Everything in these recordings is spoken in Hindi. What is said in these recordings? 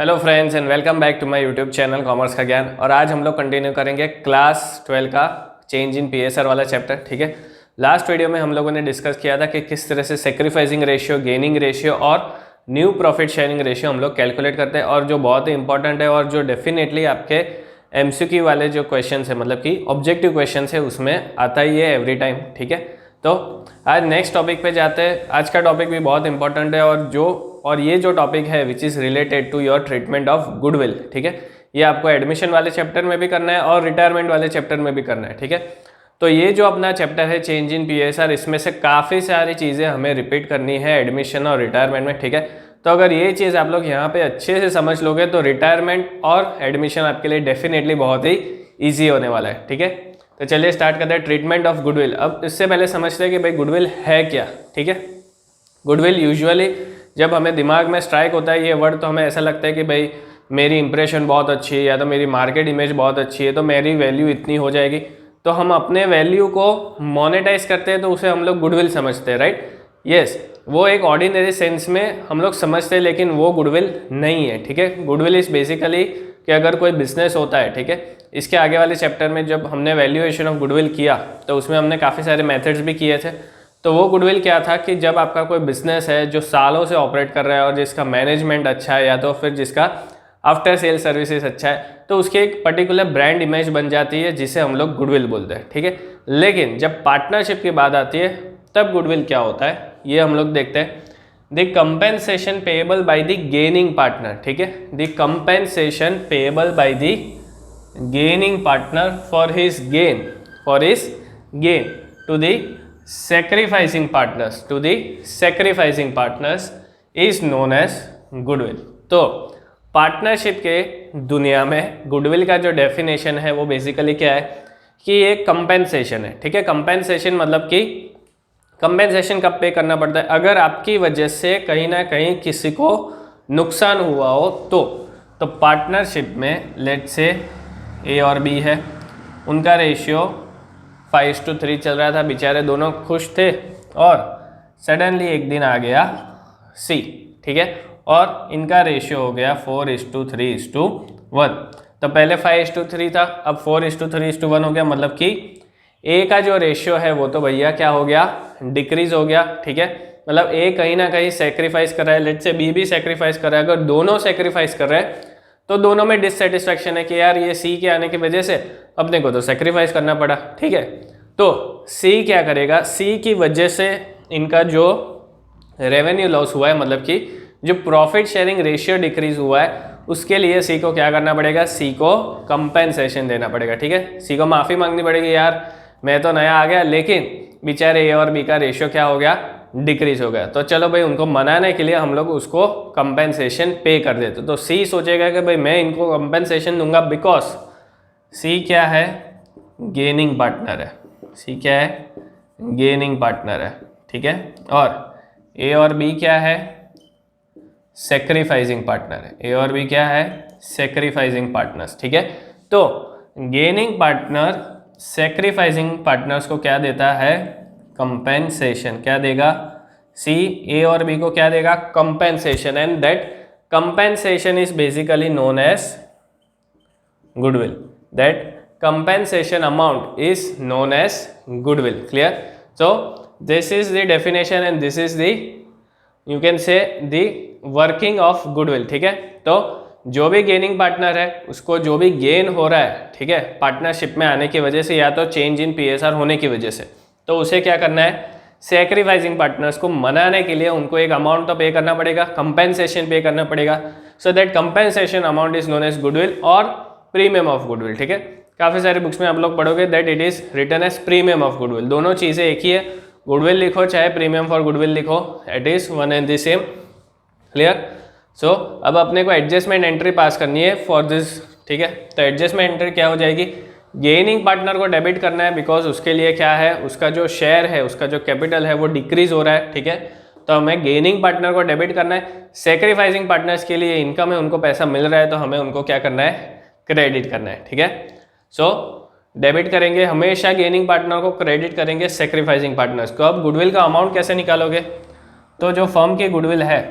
Hello friends and welcome back to my YouTube channel commerce का ज्ञान। और आज हम लोग कंटिन्यू करेंगे क्लास 12 का चेंज इन पीएसआर वाला चैप्टर। ठीक है, लास्ट वीडियो में हम लोगों ने डिस्कस किया था कि किस तरह से सेक्रीफाइसिंग रेशियो, गेनिंग रेशियो और न्यू प्रॉफिट शेयरिंग रेशियो हम लोग कैलकुलेट करते हैं, और जो बहुत ही इंपॉर्टेंट है और जो डेफिनेटली आपके एमसीक्यू वाले जो क्वेश्चन है, मतलब कि ऑब्जेक्टिव क्वेश्चन है, उसमें आता ही है एवरी टाइम। ठीक है, तो आज नेक्स्ट टॉपिक पे जाते हैं। आज का टॉपिक भी बहुत इंपॉर्टेंट है और ये जो टॉपिक है which is related to your treatment of goodwill. ठीक है, ये आपको एडमिशन वाले चैप्टर में भी करना है और रिटायरमेंट वाले चैप्टर में भी करना है। ठीक है, तो ये जो अपना चैप्टर है चेंज इन पीएसआर, इसमें से काफ़ी सारी चीज़ें हमें रिपीट करनी है एडमिशन और रिटायरमेंट में। ठीक है, तो अगर ये चीज़ आप लोग यहाँ पे अच्छे से समझ लोगे तो रिटायरमेंट और एडमिशन आपके लिए डेफिनेटली बहुत ही ईजी होने वाला है। ठीक है, तो चलिए स्टार्ट करते हैं ट्रीटमेंट ऑफ गुडविल। अब इससे पहले समझते हैं कि भाई गुडविल है क्या। ठीक है, गुडविल यूजुअली जब हमें दिमाग में स्ट्राइक होता है ये वर्ड, तो हमें ऐसा लगता है कि भाई मेरी इंप्रेशन बहुत अच्छी है या तो मेरी मार्केट इमेज बहुत अच्छी है तो मेरी वैल्यू इतनी हो जाएगी, तो हम अपने वैल्यू को मोनेटाइज करते हैं तो उसे हम लोग गुडविल समझते हैं। राइट, यस, वो एक ऑर्डिनरी सेंस में हम लोग समझते हैं, लेकिन वो गुडविल नहीं है। ठीक है, गुडविल इज बेसिकली कि अगर कोई बिजनेस होता है, ठीक है, इसके आगे वाले चैप्टर में जब हमने वैल्यूएशन ऑफ गुडविल किया तो उसमें हमने काफ़ी सारे मेथड्स भी किए थे। तो वो गुडविल क्या था कि जब आपका कोई बिजनेस है जो सालों से ऑपरेट कर रहा है और जिसका मैनेजमेंट अच्छा है या तो फिर जिसका आफ्टर सेल सर्विसेज अच्छा है, तो उसकी एक पर्टिकुलर ब्रांड इमेज बन जाती है जिसे हम लोग गुडविल बोलते हैं। ठीक है, लेकिन जब पार्टनरशिप की बात आती है तब गुडविल क्या होता है ये हम लोग देखते हैं। The compensation payable by the gaining partner. ठीक है, the compensation payable by the gaining partner for his gain to the sacrificing partners is known as goodwill। तो पार्टनरशिप के दुनिया में गुडविल का जो डेफिनेशन है वो बेसिकली क्या है कि एक कंपेंसेशन है। ठीक है, कंपेंसेशन मतलब कि कंपेंसेशन कब पे करना पड़ता है, अगर आपकी वजह से कहीं ना कहीं किसी को नुकसान हुआ हो तो पार्टनरशिप में लेट से ए और बी है, उनका रेशियो 5:3 चल रहा था, बेचारे दोनों खुश थे, और सडनली एक दिन आ गया सी। ठीक है, और इनका रेशियो हो गया 4:3:1। तो पहले 5:3 था, अब 4:3:1 हो गया, मतलब कि ए का जो रेशियो है वो तो भैया क्या हो गया, डिक्रीज हो गया। ठीक है, मतलब ए कहीं ना कहीं सेक्रीफाइस कर रहा है, लेट से बी भी सेक्रीफाइस कर रहा है। अगर दोनों सेक्रीफाइस कर रहे हैं तो दोनों में डिससेटिस्फैक्शन है कि यार ये सी के आने की वजह से अपने को तो सेक्रीफाइस करना पड़ा। ठीक है, तो सी क्या करेगा, सी की वजह से इनका जो रेवेन्यू लॉस हुआ है, मतलब कि जो प्रॉफिट शेयरिंग रेशियो डिक्रीज हुआ है, उसके लिए सी को क्या करना पड़ेगा, सी को कंपेंसेशन देना पड़ेगा। ठीक है, सी को माफ़ी मांगनी पड़ेगी, यार मैं तो नया आ गया लेकिन बेचारे ए और बी का रेशियो क्या हो गया, डिक्रीज हो गया। तो चलो भाई उनको मनाने के लिए हम लोग उसको कंपेंसेशन पे कर देते। तो सी सोचेगा कि भाई मैं इनको कंपेंसेशन दूंगा बिकॉज सी क्या है, गेनिंग पार्टनर है। सी क्या है, गेनिंग पार्टनर है। ठीक है, और ए और बी क्या है, सेक्रीफाइसिंग पार्टनर है। ए और बी क्या है, सेक्रीफाइसिंग पार्टनर्स। ठीक है, तो गेनिंग पार्टनर सेक्रीफाइसिंग पार्टनर्स को क्या देता है, कंपेंसेशन। क्या देगा, सी ए और बी को क्या देगा, compensation, and that compensation is basically known as goodwill. That compensation amount is known as goodwill। clear? So this is the definition and this is the, you can say, the working of goodwill। ठीक है, तो जो भी गेनिंग पार्टनर है उसको जो भी गेन हो रहा है, ठीक है, पार्टनरशिप में आने की वजह से या तो चेंज इन पीएसआर होने की वजह से, तो उसे क्या करना है, सेक्रीफाइसिंग पार्टनर्स को मनाने के लिए उनको एक अमाउंट तो पे करना पड़ेगा, कंपेंसेशन पे करना पड़ेगा। So that compensation amount is known as goodwill और प्रीमियम ऑफ गुडविल। ठीक है, काफ़ी सारे बुक्स में आप लोग पढ़ोगे that it is written as premium of goodwill. दोनों चीज़ें एक ही है, गुडविल लिखो चाहे प्रीमियम फॉर गुडविल लिखो, it is one and the same. Clear? So अब अपने को एडजस्टमेंट एंट्री पास करनी है फॉर दिस। ठीक है, तो एडजस्टमेंट एंट्री क्या हो जाएगी, गेनिंग पार्टनर को डेबिट करना है बिकॉज उसके लिए क्या है, उसका जो शेयर है, उसका जो कैपिटल है वो डिक्रीज हो रहा है। ठीक है, तो हमें गेनिंग पार्टनर को डेबिट करना है। सेक्रीफाइसिंग पार्टनर्स के लिए इनकम है, उनको पैसा मिल रहा है, तो हमें उनको क्या करना है, क्रेडिट करना है। ठीक है, सो डेबिट करेंगे हमेशा गेनिंग पार्टनर को, क्रेडिट करेंगे सेक्रीफाइसिंग पार्टनर्स को। अब गुडविल का अमाउंट कैसे निकालोगे, तो जो फर्म की गुडविल है,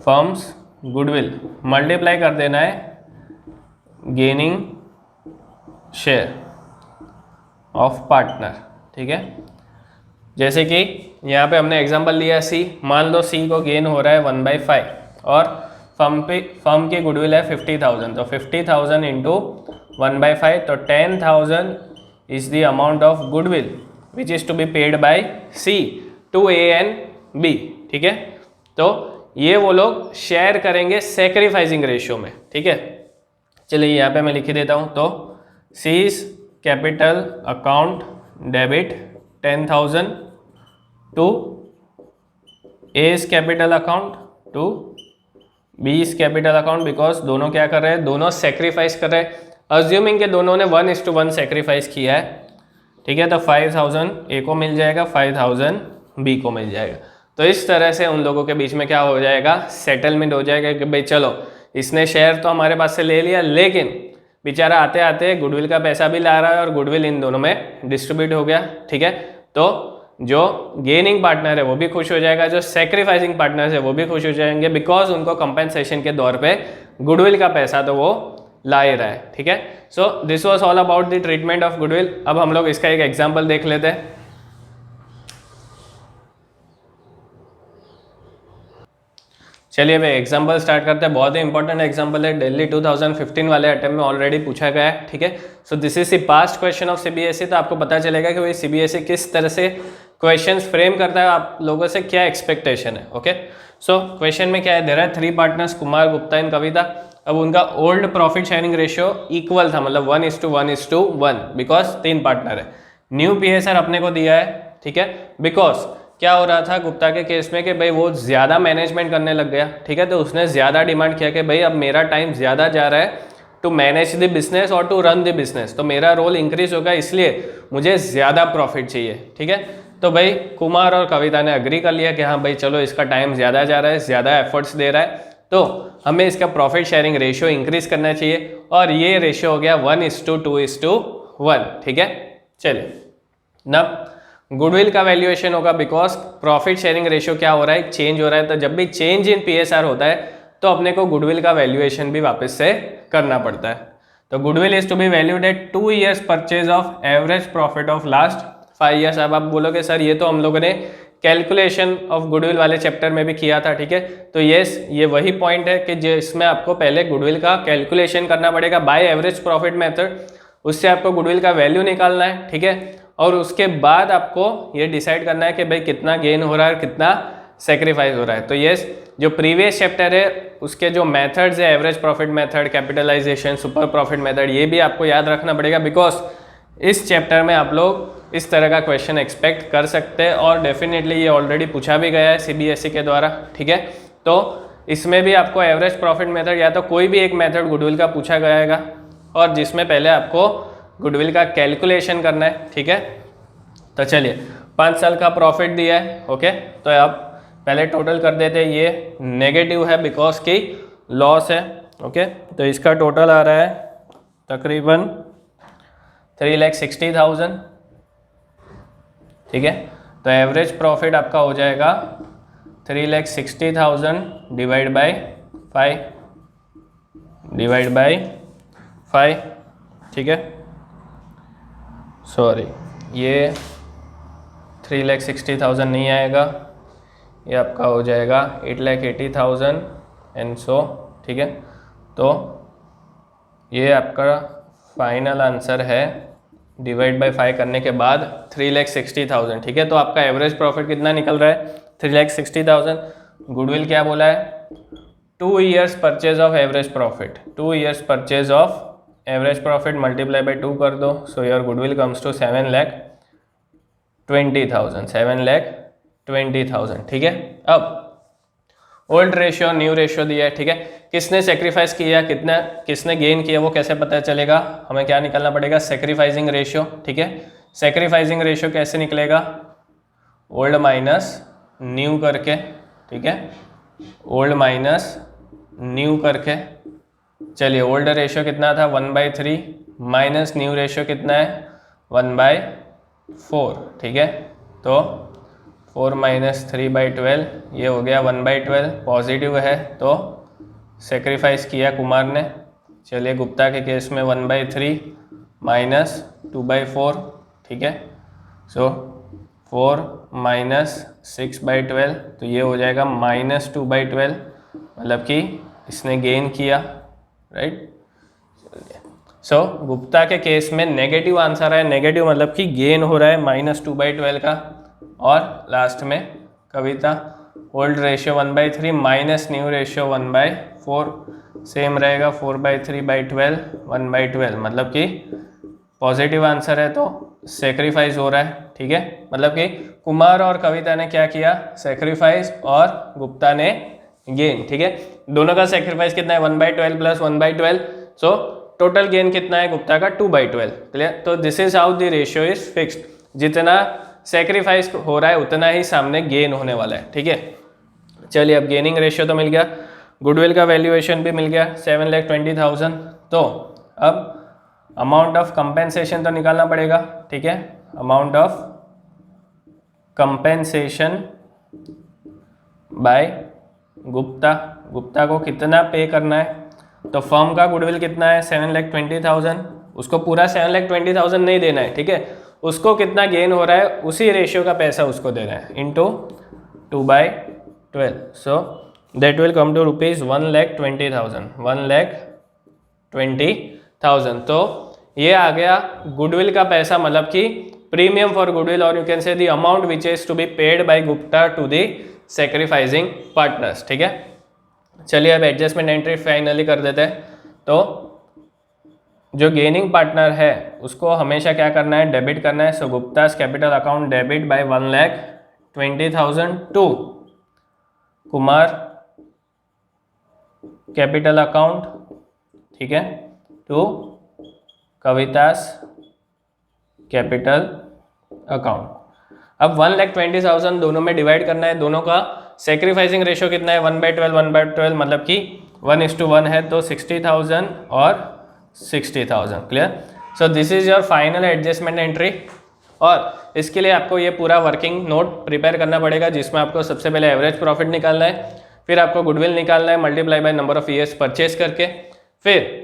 फर्म्स गुडविल मल्टीप्लाई कर देना है गेनिंग शेयर ऑफ पार्टनर, ठीक है। जैसे कि यहाँ पे हमने एग्जांपल लिया सी, मान लो सी को गेन हो रहा है 1/5 और फर्म की गुडविल है 50,000, तो 50,000 इंटू 1/5, तो 10,000 is the amount of goodwill which is to be paid by C to A and B, ठीक है। तो ये वो लोग शेयर करेंगे सेक्रीफाइसिंग रेशियो में, ठीक है। चलिए यहाँ पे मैं लिख देता हूँ, तो C's capital account debit 10,000 to A's capital account to B's capital account, because दोनों क्या कर रहे हैं, दोनों सेक्रीफाइस कर रहे हैं। अज्यूमिंग के दोनों ने 1:1 सेक्रीफाइस किया है, ठीक है। तो 5,000 ए को मिल जाएगा, 5,000 बी को मिल जाएगा। तो इस तरह से उन लोगों के बीच में क्या हो जाएगा, सेटलमेंट हो जाएगा कि भाई चलो इसने शेयर तो हमारे पास से ले लिया, लेकिन बेचारा आते आते गुडविल का पैसा भी ला रहा है और गुडविल इन दोनों में डिस्ट्रीब्यूट हो गया, ठीक है। तो जो गेनिंग पार्टनर है वो भी खुश हो जाएगा, जो सेक्रीफाइसिंग पार्टनर है वो भी खुश हो जाएंगे, बिकॉज उनको कंपेंसेशन के तौर पे गुडविल का पैसा तो वो ला ही रहा है, ठीक है। So this was all about the treatment of goodwill. अब हम लोग इसका एक एग्जांपल देख लेते हैं। चलिए भाई एग्जांपल स्टार्ट करते हैं। बहुत ही इंपॉर्टेंट एग्जांपल है, दिल्ली 2015 वाले अटेम्प्ट में ऑलरेडी पूछा गया है, ठीक है। So this is the past question of CBSE. तो आपको पता चलेगा कि भाई सीबीएसई किस तरह से क्वेश्चंस फ्रेम करता है, आप लोगों से क्या एक्सपेक्टेशन है, ओके। सो क्वेश्चन में क्या है, there are 3 partners, Kumar, Gupta and Kavita. अब उनका old profit sharing ratio equal था, मतलब 1:1:1, बिकॉज 3 पार्टनर है। न्यू पीएसआर अपने को दिया है, ठीक है, बिकॉज क्या हो रहा था गुप्ता के केस में कि भाई वो ज़्यादा मैनेजमेंट करने लग गया, ठीक है। तो उसने ज़्यादा डिमांड किया कि भाई अब मेरा टाइम ज़्यादा जा रहा है टू मैनेज द बिजनेस और टू रन द बिजनेस, तो मेरा रोल इंक्रीज होगा, इसलिए मुझे ज़्यादा प्रॉफिट चाहिए, ठीक है। तो भाई कुमार और कविता ने अग्री कर लिया कि हाँ भाई चलो इसका टाइम ज़्यादा जा रहा है, ज़्यादा एफर्ट्स दे रहा है, तो हमें इसका प्रॉफिट शेयरिंग रेशियो इंक्रीज करना चाहिए, और ये रेशियो हो गया 1:2:1, ठीक है। चलिए ना गुडविल का वैल्यूएशन होगा, बिकॉज प्रॉफिट शेयरिंग रेशियो क्या हो रहा है, चेंज हो रहा है। तो जब भी चेंज इन पीएसआर होता है तो अपने को गुडविल का वैल्यूएशन भी वापस से करना पड़ता है। तो goodwill is to be valued at 2 years purchase of average profit of last 5 years। अब आप बोलोगे सर ये तो हम लोगों ने कैलकुलेशन ऑफ गुडविल वाले चैप्टर में भी किया था, ठीक है। तो यस, ये वही पॉइंट है कि जिसमें आपको पहले गुडविल का कैलकुलेशन करना पड़ेगा बाय एवरेज प्रॉफिट मेथड, उससे आपको गुडविल का वैल्यू निकालना है, ठीक है। और उसके बाद आपको ये डिसाइड करना है कि भाई कितना गेन हो रहा है, कितना सेक्रीफाइस हो रहा है। तो यस, जो प्रीवियस चैप्टर है उसके जो मेथड्स है, average profit method, capitalization, super profit method, ये भी आपको याद रखना पड़ेगा, बिकॉज इस चैप्टर में आप लोग इस तरह का क्वेश्चन एक्सपेक्ट कर सकते हैं, और डेफिनेटली ये ऑलरेडी पूछा भी गया है सीबीएसई के द्वारा, ठीक है। तो इसमें भी आपको एवरेज प्रॉफिट मेथड या तो कोई भी एक मेथड गुडविल का पूछा गया, और जिसमें पहले आपको गुडविल का कैलकुलेशन करना है, ठीक है। तो चलिए 5 साल का प्रॉफिट दिया है, ओके। तो आप पहले टोटल कर देते हैं, ये नेगेटिव है बिकॉज की लॉस है, ओके। तो इसका टोटल आ रहा है तकरीबन 3,60,000, ठीक है। तो एवरेज प्रॉफिट आपका हो जाएगा 3,60,000 डिवाइड बाय 5, ठीक है। सॉरी, ये 3,60,000 नहीं आएगा, ये आपका हो जाएगा 8,80,000 एंड सो, ठीक है। तो ये आपका फाइनल आंसर है, डिवाइड बाय 5 करने के बाद 3,60,000, ठीक है। तो आपका एवरेज प्रॉफिट कितना निकल रहा है, 3,60,000। गुडविल क्या बोला है, 2 years purchase of average profit, 2 years purchase of average profit multiply by 2 कर दो, so your goodwill comes to 7,20,000, ठीक है। अब ओल्ड रेशियो न्यू रेशियो दिया है, ठीक है। किसने सेक्रीफाइस किया, कितना किसने गेन किया, वो कैसे पता चलेगा, हमें क्या निकालना पड़ेगा, सेक्रीफाइसिंग रेशियो, ठीक है। सेक्रीफाइसिंग रेशियो कैसे निकलेगा, ओल्ड माइनस न्यू करके, ठीक है, ओल्ड माइनस न्यू करके। चलिए ओल्ड रेशियो कितना था 1/3 माइनस न्यू रेशियो कितना है 1/4, ठीक है। तो 4 - 3/12 ये हो गया 1/12, पॉजिटिव है तो सेक्रीफाइस किया कुमार ने। चलिए गुप्ता के केस में 1/3 माइनस 2/4, ठीक है। सो 4 माइनस 6/12, तो ये हो जाएगा -2/12, मतलब कि इसने गेन किया, राइट। सो गुप्ता के केस में नेगेटिव आंसर है, नेगेटिव मतलब कि गेन हो रहा है -2/12 का। और लास्ट में Kavita old ratio 1/3 minus new ratio 1/4, same रहेगा 4/3/12 1/12, मतलब कि पॉजिटिव आंसर है तो सेक्रीफाइस हो रहा है, ठीक है। मतलब कि कुमार और कविता ने क्या किया, सेक्रीफाइस, और गुप्ता ने गेन, ठीक है। दोनों का सेक्रीफाइस कितना है 1/12 प्लस 1/12, सो टोटल गेन कितना है गुप्ता का 2/12, क्लियर। तो this is how the ratio is fixed, जितना सेक्रीफाइस हो रहा है उतना ही सामने गेन होने वाला है, ठीक है। चलिए अब गेनिंग रेशियो तो मिल गया, गुडविल का वैल्यूएशन भी मिल गया 7,20,000। तो अब अमाउंट ऑफ कंपेंसेशन तो निकालना पड़ेगा, ठीक है। Amount of compensation by Gupta, Gupta को कितना पे करना है। तो फर्म का गुडविल कितना है 7,20,000, उसको पूरा 7,20,000 नहीं देना है, ठीक है। उसको कितना गेन हो रहा है उसी रेशियो का पैसा उसको देना है into 2/12, so that will come to rupees 1,20,000, 1,20,000। तो ये आ गया गुडविल का पैसा, मतलब कि प्रीमियम फॉर गुडविल, और you can say the amount which is to be paid by Gupta to the sacrificing partners, ठीक है। चलिए अब एडजस्टमेंट एंट्री फाइनली कर देते हैं। तो जो गेनिंग पार्टनर है उसको हमेशा क्या करना है, डेबिट करना है। So Gupta's capital account debit by 1,20,000 to Kumar capital account, ठीक है, टू कवितास कैपिटल अकाउंट। अब 1,20,000 दोनों में डिवाइड करना है, दोनों का सेक्रीफाइसिंग रेशियो कितना है 1/12 1/12, मतलब कि 1:1 है, तो 60,000 और 60,000, clear. So this is your final adjustment entry. और इसके लिए आपको ये पूरा वर्किंग नोट प्रिपेयर करना पड़ेगा, जिसमें आपको सबसे पहले एवरेज प्रॉफिट निकालना है, फिर आपको गुडविल निकालना है multiply by number of years purchase करके, फिर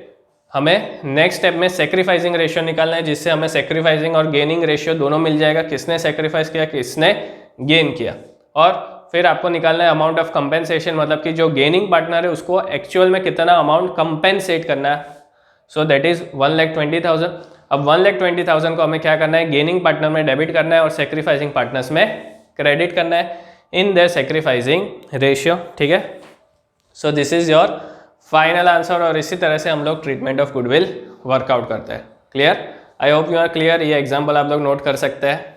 हमें नेक्स्ट स्टेप में सेक्रीफाइसिंग रेशियो निकालना है, जिससे हमें सेक्रीफाइसिंग और गेनिंग रेशियो दोनों मिल जाएगा, किसने सेक्रीफाइस किया किसने गेन किया। और फिर आपको निकालना है अमाउंट ऑफ कंपेंसेशन, मतलब कि जो गेनिंग पार्टनर है उसको एक्चुअल में कितना अमाउंट कंपेंसेट करना है। So that is 1,20,000। अब 1,20,000 को हमें क्या करना है, गेनिंग पार्टनर में डेबिट करना है और सेक्रीफाइसिंग पार्टनर्स में क्रेडिट करना है इन द सेक्रीफाइसिंग रेशियो, ठीक है। So this is your final answer, और इसी तरह से हम लोग ट्रीटमेंट ऑफ गुडविल वर्कआउट करते हैं, clear. I hope you are clear. ये एग्जाम्पल आप लोग नोट कर सकते हैं।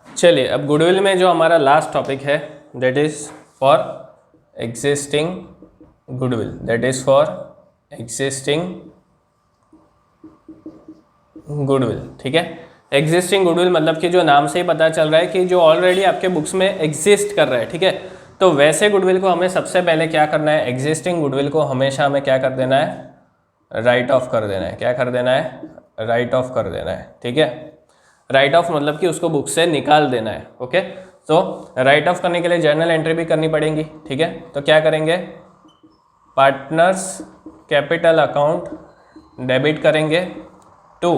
चलिए अब गुडविल में जो हमारा लास्ट टॉपिक है that is for existing goodwill, that is for existing goodwill, ठीक है। एग्जिस्टिंग गुडविल मतलब कि जो नाम से ही पता चल रहा है कि जो ऑलरेडी आपके बुक्स में एग्जिस्ट कर रहा है, ठीक है। तो वैसे गुडविल को हमें सबसे पहले क्या करना है, एग्जिस्टिंग गुडविल को हमेशा हमें क्या कर देना है, राइट ऑफ कर देना है। क्या कर देना है, राइट ऑफ कर देना है, ठीक है। राइट ऑफ मतलब कि उसको बुक से निकाल देना है, ओके। तो राइट ऑफ करने के लिए जर्नल एंट्री भी करनी पड़ेगी, ठीक है। तो क्या करेंगे, पार्टनर्स कैपिटल अकाउंट डेबिट करेंगे to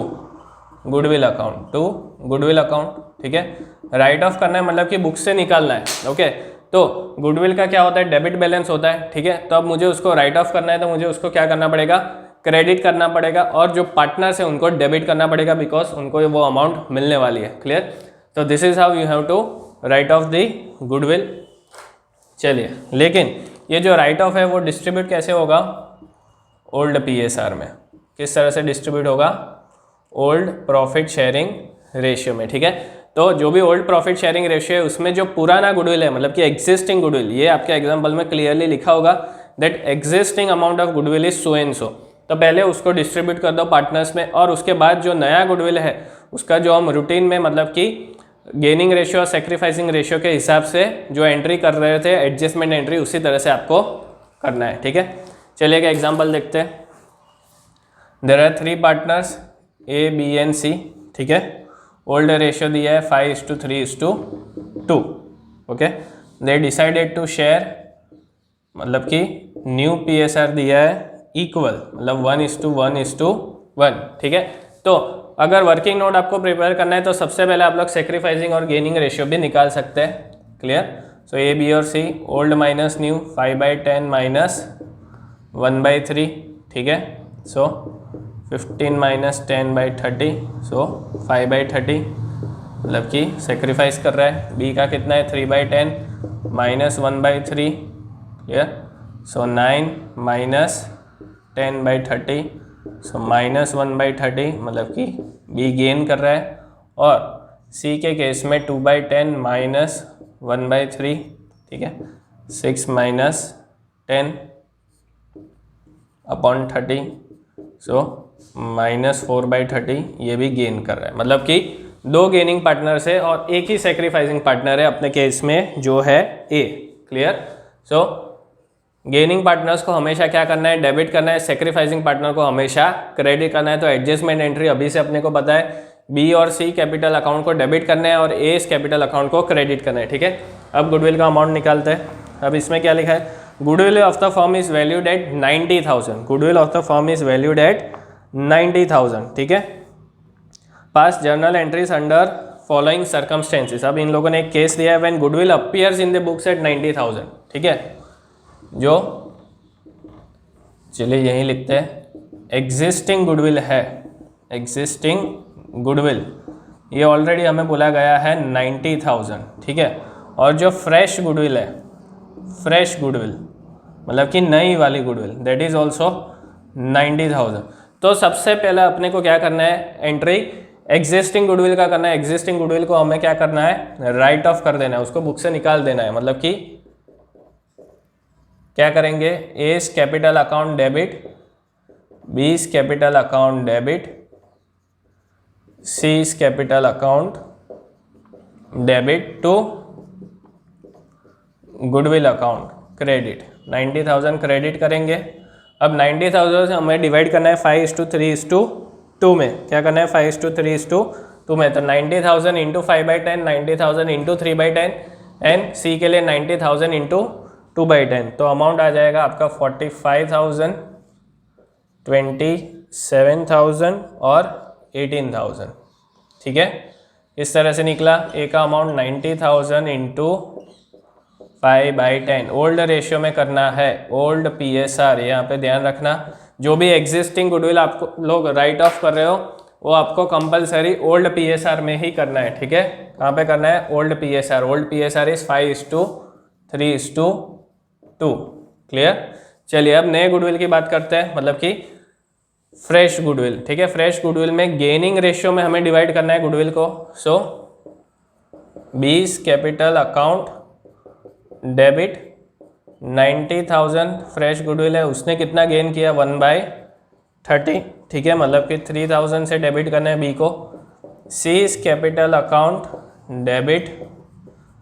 goodwill account, to goodwill account, ठीक है। राइट ऑफ करना है मतलब कि बुक से निकालना है, ओके। तो गुडविल का क्या होता है, डेबिट बैलेंस होता है, ठीक है। तो अब मुझे उसको राइट ऑफ करना है, तो मुझे उसको क्या करना पड़ेगा, क्रेडिट करना पड़ेगा, और जो पार्टनर्स है उनको डेबिट करना पड़ेगा, बिकॉज उनको वो अमाउंट मिलने वाली है, क्लियर। तो this is how you have to write off the goodwill. चलिए, लेकिन ये जो राइट ऑफ है वो डिस्ट्रीब्यूट कैसे होगा, ओल्ड PSR में। किस तरह से डिस्ट्रीब्यूट होगा, ओल्ड प्रॉफिट शेयरिंग रेशियो में, ठीक है। तो जो भी ओल्ड प्रॉफिट शेयरिंग रेशियो है उसमें जो पुराना गुडविल है, मतलब कि एग्जिस्टिंग गुडविल, ये आपके एग्जाम्पल में क्लियरली लिखा होगा that existing amount of goodwill is so and so. तो पहले उसको डिस्ट्रीब्यूट कर दो पार्टनर्स में, और उसके बाद जो नया गुडविल है उसका जो हम रूटीन में मतलब कि गेनिंग रेशियो और सेक्रीफाइसिंग रेशियो के हिसाब से जो एंट्री कर रहे थे, एडजस्टमेंट एंट्री, उसी तरह से आपको करना है, ठीक है। चलिए एक एग्जाम्पल देखते हैं। There are 3 partners A, B and C, ठीक है। ओल्ड रेशियो दिया है 5:3:2, okay. They decided to share, मतलब कि न्यू PSR दिया है इक्वल, मतलब 1:1:1, ठीक है। तो अगर वर्किंग नोट आपको प्रिपेयर करना है तो सबसे पहले आप लोग सेक्रीफाइसिंग और गेनिंग रेशियो भी निकाल सकते हैं, क्लियर। सो ए, बी और सी, ओल्ड माइनस न्यू, 5/10 माइनस 1/3, ठीक है। सो 15 माइनस 10/30, सो 5/30, मतलब कि सेक्रीफाइस कर रहा है। बी का कितना है, 3/10 माइनस 1/3, क्लियर। सो 9 माइनस 10/30, सो माइनस 1/30, मतलब कि बी गेन कर रहा है। और सी के केस में 2/10 माइनस 1/3, ठीक है। 6 माइनस 10 अपॉन 30, सो माइनस 4/30, ये भी गेन कर रहा है। मतलब कि दो गेनिंग पार्टनर्स है और एक ही सेक्रीफाइसिंग पार्टनर है अपने केस में जो है ए, क्लियर। सो गेनिंग पार्टनर्स को हमेशा क्या करना है, डेबिट करना है। सेक्रीफाइसिंग पार्टनर को हमेशा क्रेडिट करना है। तो एडजस्टमेंट एंट्री अभी से अपने को पता है, बी और सी कैपिटल अकाउंट को डेबिट करना है और ए इस कैपिटल अकाउंट को क्रेडिट करना है, ठीक है। अब गुडविल का अमाउंट निकालते हैं। अब इसमें क्या लिखा है, goodwill of the firm is valued at 90,000, goodwill of the firm is valued at 90,000, ठीक है। पास journal entries under following circumstances. अब इन लोगों ने एक केस दिया है, when goodwill appears in the books at 90,000, ठीक है। जो चलिए यहीं लिखते हैं, एग्जिस्टिंग गुडविल है, एग्जिस्टिंग गुडविल ये ऑलरेडी हमें बोला गया है 90,000, ठीक है। और जो फ्रेश गुडविल है, फ्रेश गुडविल मतलब कि नई वाली गुडविल, दैट इज ऑल्सो 90,000। तो सबसे पहले अपने को क्या करना है, एंट्री एग्जिस्टिंग गुडविल का करना है। एग्जिस्टिंग गुडविल को हमें क्या करना है, राइट ऑफ कर देना है, उसको बुक से निकाल देना है। मतलब कि क्या करेंगे, A is capital account debit, B is capital account debit, C is capital account debit to goodwill account credit. 90,000 credit करेंगे। अब 90,000 से हमें डिवाइड करना है 5:3:2 में। क्या करना है, 5:3:2 में। तो 90,000 इंटू 5/10, 90,000 इंटू 3/10 एंड सी के लिए 90,000 इंटू 2/10। तो अमाउंट आ जाएगा आपका 45,000, 27,000 और 18,000, ठीक है। इस तरह से निकला। ए का अमाउंट 90,000 इंटू 5/10, ओल्ड रेशियो में करना है, ओल्ड PSR, यहाँ पे ध्यान रखना। जो भी एग्जिस्टिंग गुडविल आपको लोग राइट ऑफ कर रहे हो वो आपको कंपलसरी ओल्ड PSR में ही करना है, ठीक है। कहाँ पे करना है, old PSR। Old PSR is 5:3:2, clear. चलिए अब नए गुडविल की बात करते हैं, मतलब कि फ्रेश गुडविल, ठीक है। फ्रेश गुडविल में गेनिंग रेशियो में हमें डिवाइड करना है गुडविल को। So B is capital account debit, 90,000 fresh goodwill है, उसने कितना गेन किया, 1/30, ठीक है। मतलब कि 3,000 से डेबिट करना है बी को। C is capital account debit,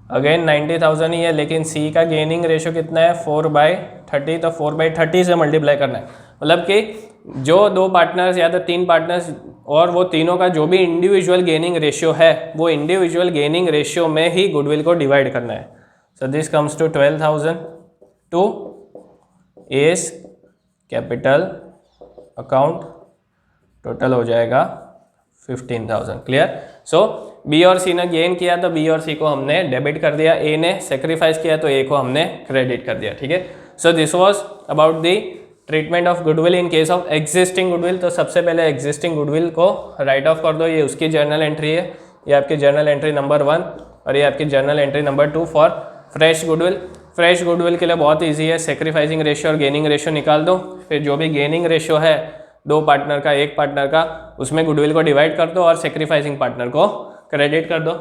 again 90,000 ही है, लेकिन सी का गेनिंग रेशियो कितना है, 4/30, तो 4/30 से मल्टीप्लाई करना है। मतलब कि जो दो पार्टनर्स या तो तीन पार्टनर्स और वो तीनों का जो भी इंडिविजुअल गेनिंग रेशियो है वो इंडिविजुअल गेनिंग रेशियो में ही गुडविल को डिवाइड करना है। So this comes to 12,000 to S capital account, total हो जाएगा 15,000, क्लियर। सो बी और सी ने गेन किया तो बी और सी को हमने डेबिट कर दिया, ए ने सेक्रीफाइस किया तो ए को हमने क्रेडिट कर दिया, ठीक है। So this was about the treatment of goodwill in case of existing goodwill. तो सबसे पहले एग्जिस्टिंग गुडविल को राइट ऑफ कर दो, ये उसकी जर्नल एंट्री है, ये आपकी जर्नल एंट्री नंबर 1 और ये आपकी journal entry number 2 for fresh goodwill. Fresh goodwill के लिए बहुत ईजी है, सेक्रीफाइसिंग रेशियो और गेनिंग रेशियो निकाल दो, फिर जो भी गेनिंग रेशियो है दो पार्टनर का, एक पार्टनर का, उसमें गुडविल को डिवाइड कर दो और सेक्रीफाइसिंग पार्टनर को क्रेडिट कर दो।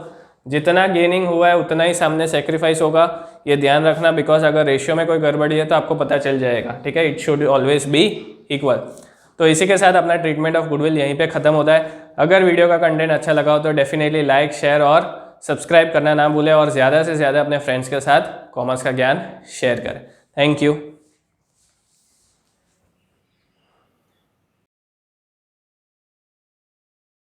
जितना गेनिंग हुआ है उतना ही सामने सेक्रीफाइस होगा, ये ध्यान रखना, बिकॉज अगर रेशियो में कोई गड़बड़ी है तो आपको पता चल जाएगा, ठीक है। It should always be equal. तो इसी के साथ अपना ट्रीटमेंट ऑफ गुडविल यहीं पे खत्म होता है। अगर वीडियो का कंटेंट अच्छा लगा हो तो डेफिनेटली लाइक, शेयर और सब्सक्राइब करना ना भूलें और ज़्यादा से ज़्यादा अपने फ्रेंड्स के साथ कॉमर्स का ज्ञान शेयर करें। Thank you.